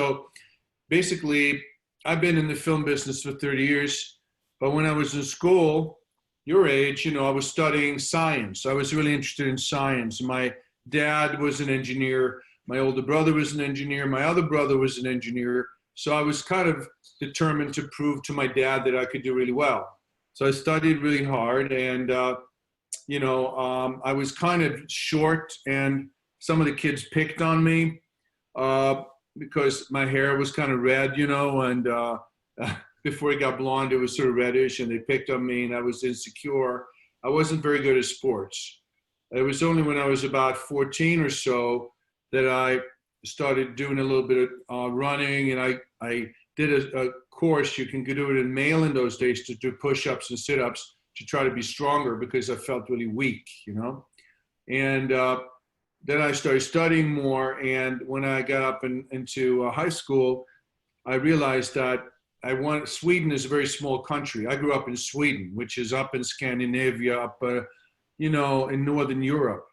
So basically, I've been in the film business for 30 years, but when I was in school, your age, I was studying science. I was really interested in science. My dad was an engineer. My older brother was an engineer. My other brother was an engineer. So I was kind of determined to prove to my dad that I could do really well. So I studied really hard, and I was kind of short, and some of the kids picked on me uh, because my hair was kind of red, and before it got blonde, it was sort of reddish, and they picked on me, and I was insecure. I wasn't very good at sports. It was only when I was about 14 or so that I started doing a little bit of running, and I did a course. You can do it in male in those days, to do push-ups and sit-ups to try to be stronger, because I felt really weak, And then I started studying more, and when I got up into high school, I realized that Sweden is a very small country. I grew up in Sweden, which is up in Scandinavia, up, in Northern Europe.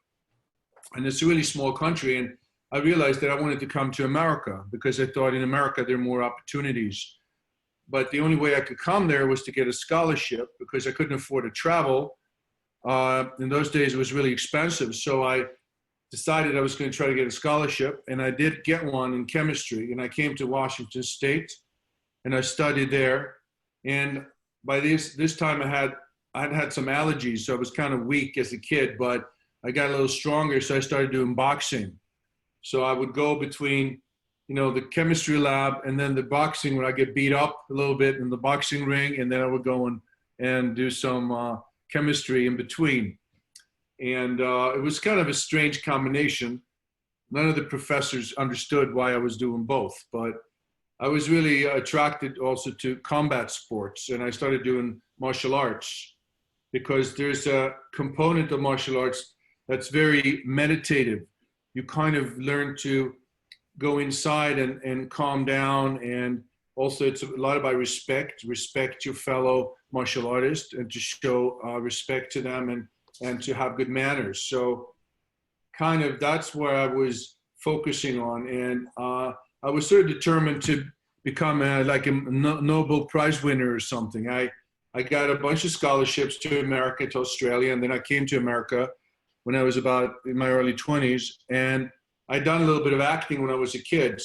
And it's a really small country. And I realized that I wanted to come to America because I thought in America there are more opportunities. But the only way I could come there was to get a scholarship, because I couldn't afford to travel. In those days, it was really expensive. So I decided I was going to try to get a scholarship, and I did get one in chemistry. And I came to Washington State, and I studied there. And by this time, I'd had some allergies, so I was kind of weak as a kid, but I got a little stronger, so I started doing boxing. So I would go between, the chemistry lab and then the boxing, where I get beat up a little bit in the boxing ring, and then I would go and do some chemistry in between. And it was kind of a strange combination. None of the professors understood why I was doing both, but I was really attracted also to combat sports, and I started doing martial arts, because there's a component of martial arts that's very meditative. You kind of learn to go inside and calm down, and also it's a lot about respect your fellow martial artists, and to show respect to them, and to have good manners. So kind of that's where I was focusing on, and I was sort of determined to become like a Nobel Prize winner or something. I got a bunch of scholarships to America, to Australia, and then I came to America when I was about in my early 20s, and I'd done a little bit of acting when I was a kid.